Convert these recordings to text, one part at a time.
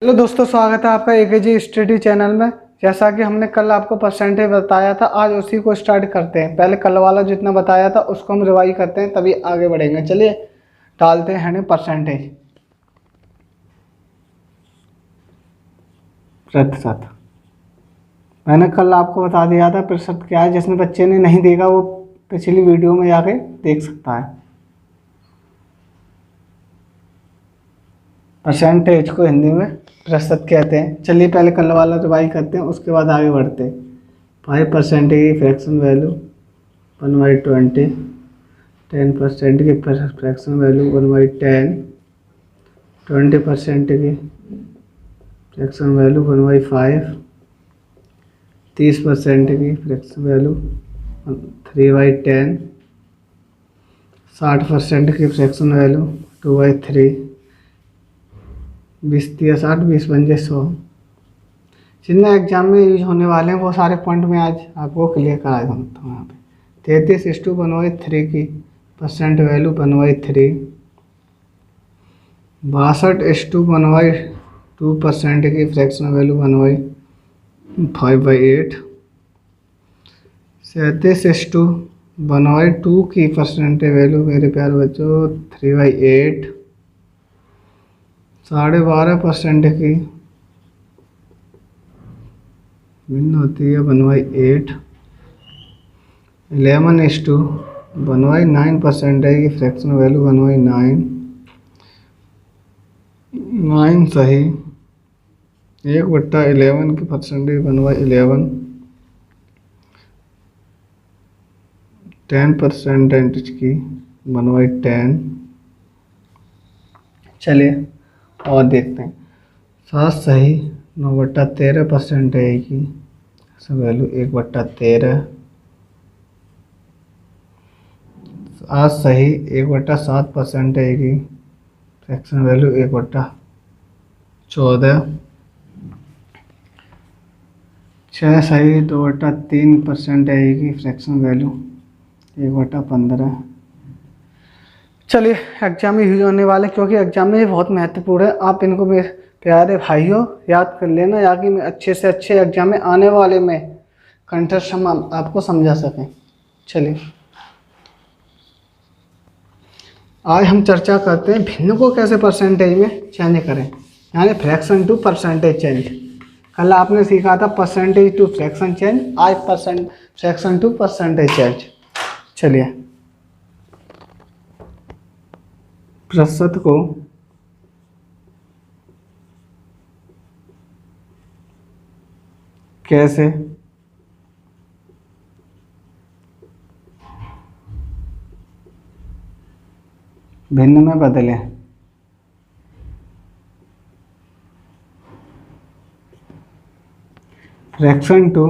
Hello दोस्तों, स्वागत है आपका एकेजी स्टडी चैनल में। जैसा कि हमने कल आपको परसेंटेज बताया था, आज उसी को स्टार्ट करते हैं। पहले कल वाला जितना बताया था उसको हम रिवाइज करते हैं, तभी आगे बढ़ेंगे। चलिए डालते हैं परसेंटेज। प्रतिशत मैंने कल आपको बता दिया था प्रतिशत क्या है। जिसने बच्चे ने नहीं देखा वो पिछली वीडियो में जाके देख सकता है। परसेंटेज को हिंदी में प्रतिशत कहते हैं। चलिए पहले कल वाला रिवाइज करते हैं, उसके बाद आगे बढ़ते हैं। 5% की फ्रैक्शन वैल्यू 1/20, 10% की फ्रैक्शन वैल्यू 1/10, 20% की फ्रैक्शन वैल्यू 1/5, 30% की फ्रैक्शन वैल्यू 3/10, 60% की फ्रैक्शन वैल्यू 2/3। 20 या 60, 20 पंजे 100। जितने एग्जाम में यूज होने वाले हैं वो सारे पॉइंट में आज आपको क्लियर करा दूँ। तो यहाँ पे 33:1/3 की परसेंट वैल्यू 1/3, 62:1/2% की फ्रैक्शन वैल्यू 1/5/8, 37:1/2 की परसेंटेज वैल्यू मेरे प्यारे बच्चों 3/8, 12.5% की भिन्न होती है 1/8, 11:1/9% की फ्रैक्शन वैल्यू 1/9, 9 सही। 1/11 की परसेंटेज 1/11, 10% की 1/10। चलिए और देखते हैं। 7 सही। 9/13% की वैल्यू 1/13। 8 सही। 1/7% की फ्रैक्शन वैल्यू 1/14। 6 सही। 2/3% की फ्रैक्शन वैल्यू 1/15। चलिए एग्जाम में यूज होने वाले, क्योंकि एग्जाम में ये बहुत महत्वपूर्ण है। आप इनको मेरे प्यारे भाइयों याद कर लेना, ताकि मैं अच्छे से अच्छे एग्जाम में आने वाले में कंठस्थ हम आपको समझा सकें। चलिए आज हम चर्चा करते हैं भिन्न को कैसे परसेंटेज में चेंज करें, यानी फ्रैक्शन टू परसेंटेज चेंज। कल आपने सीखा था परसेंटेज टू फ्रैक्शन चेंज, आज फ्रैक्शन टू परसेंटेज चेंज। चलिए प्रतिशत को कैसे भिन्न में बदलें। Fraction to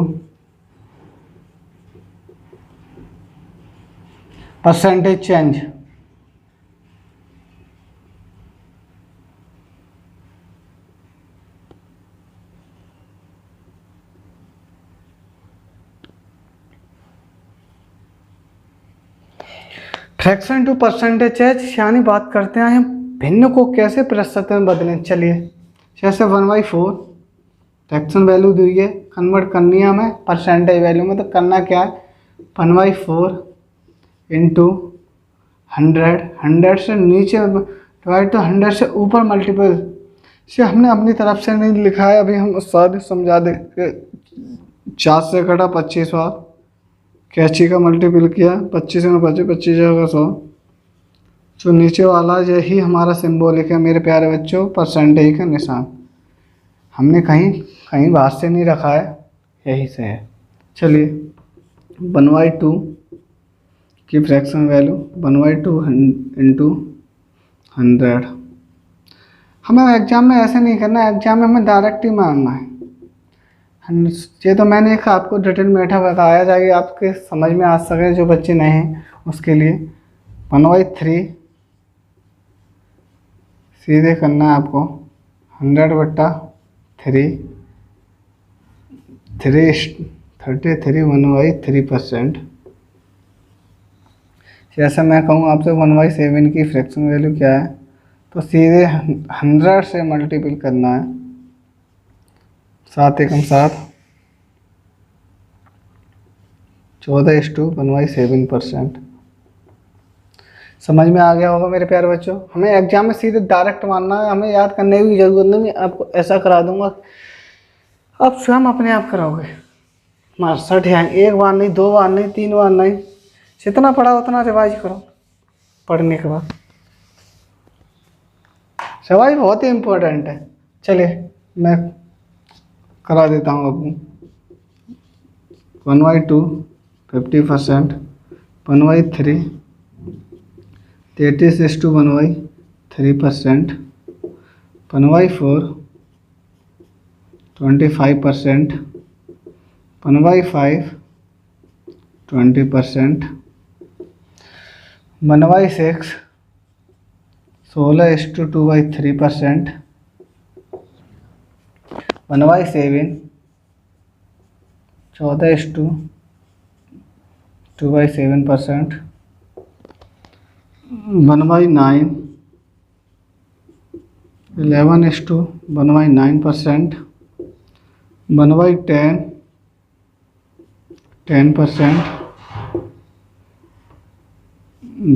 percentage change. Fraction to percentage change यानी बात करते हैं हम भिन्न को कैसे प्रतिशत में बदलें। चलिए जैसे 1/4 फ्रैक्शन वैल्यू दी है, कन्वर्ट करनी है हमें परसेंटेज वैल्यू में। तो करना क्या है, 1/4 इंटू 100, 100 से नीचे डिवाइड, तो 100 से ऊपर मल्टीपल से हमने अपनी तरफ से नहीं लिखा है, अभी हम उस्ताद समझा दे। 4 से कटा 25 बार, कैची का मल्टीपल किया, 25 में 25, 25 जगह 100। जो नीचे वाला यही हमारा सिंबॉलिक है मेरे प्यारे बच्चों, परसेंटेज का निशान। हमने कहीं कहीं बात से नहीं रखा है, यही से है। चलिए 1/2 की फ्रैक्शन वैल्यू 1/2 इंटू 100। हमें एग्जाम में ऐसे नहीं करना है, एग्जाम में हमें डायरेक्ट ही मारना है। ये तो मैंने एक आपको रिटन मेथड बताया जाए, आपके समझ में आ सके जो बच्चे नए हैं उसके लिए। 1/3 सीधे करना है आपको 100/3, 33 1/3%। जैसे मैं कहूँ आपसे 1/7 की फ्रैक्शन वैल्यू क्या है, तो सीधे 100 से मल्टीपल करना है 7 एकम 7, 14:1/7%। समझ में आ गया होगा मेरे प्यारे बच्चों। हमें एग्जाम में सीधे डायरेक्ट मानना है, हमें याद करने की जरूरत नहीं। आपको ऐसा करा दूंगा, आप स्वयं अपने आप कराओगे। 62 है, एक बार नहीं, 2 बार नहीं, 3 बार नहीं, जितना पढ़ा उतना रिवाइज करो। पढ़ने के बाद रिवाइज बहुत ही इम्पोर्टेंट है। चलिए मैं करा देता हूँ आपको। 1/2 50%, 1/3 33:1/3%, 1/4 25%, 1/5 20%, 1/6 16:2/3%, 1/7 14:2/7%, 1/9 11:1/9%, 1/10 10%,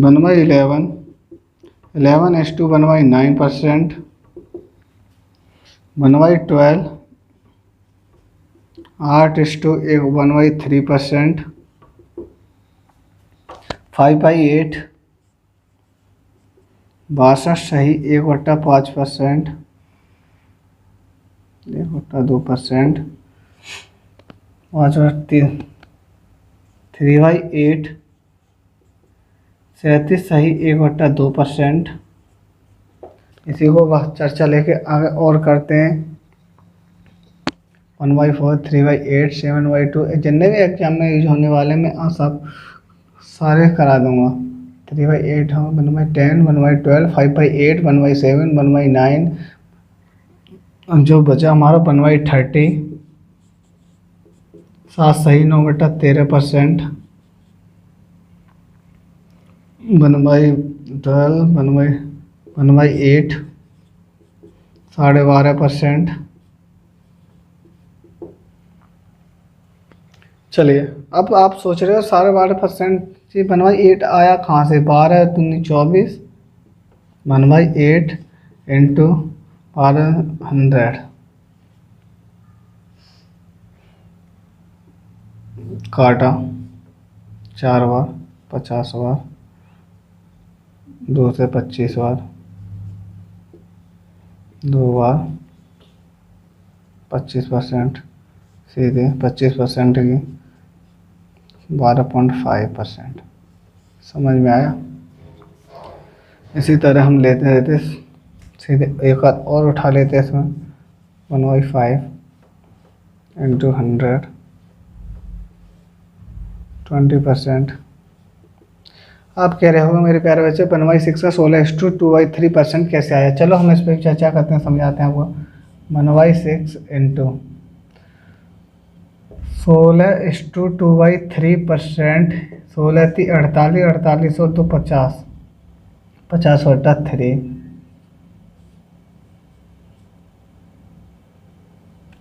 1/11 11:1/9%, 1/12 8:1/3%, 5/8 62:1/5%, 1/2%, 3/8 37:1/2%। इसी को चर्चा लेके आगे और करते हैं। 1/4 3/8 7/2 जितने भी एग्जाम में यूज होने वाले मैं सब सारे करा दूंगा। 3/8 हो, 1/10 1/12 5/8 1/7 1/9, जो बचा हमारा 1/30 7:9/13%, 1/12 1/8 12.5%। चलिए अब आप सोच रहे हो 12.5% जी 1/8 आया कहाँ से? 12 दूनी 24, 1/8 इंटू 100 काटा 4 बार 50 बार, 2 से 25 बार, 2 बार 25%, सीधे 25% की 12.5%। समझ में आया? इसी तरह हम लेते रहते सीधे एक हाथ और उठा लेते हैं इसमें। 1/5 इंटू 100 20%। आप कह रहे होंगे मेरे प्यारे बच्चे 1/6 का 16:2/3% कैसे आया? चलो हम इस पर चर्चा करते हैं, समझाते हैं आपको। 1/6 इंटू 16:2/3%, 16 थी 48, 48 और 2 50, 50/3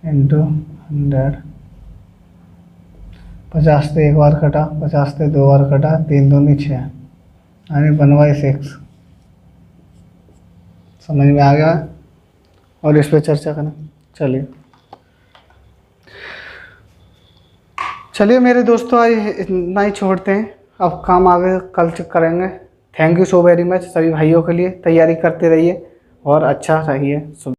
इंटू 100। 50 से एक बार कटा, 50 से 2 बार कटा, 3 दूनी 6 यानी 1/6। समझ में आ गया? और इस पर चर्चा करें। चलिए मेरे दोस्तों आज इतना ही छोड़ते हैं, अब काम आगे कल चेक करेंगे। Thank you so very much सभी भाइयों के लिए। तैयारी करते रहिए और अच्छा रहिए।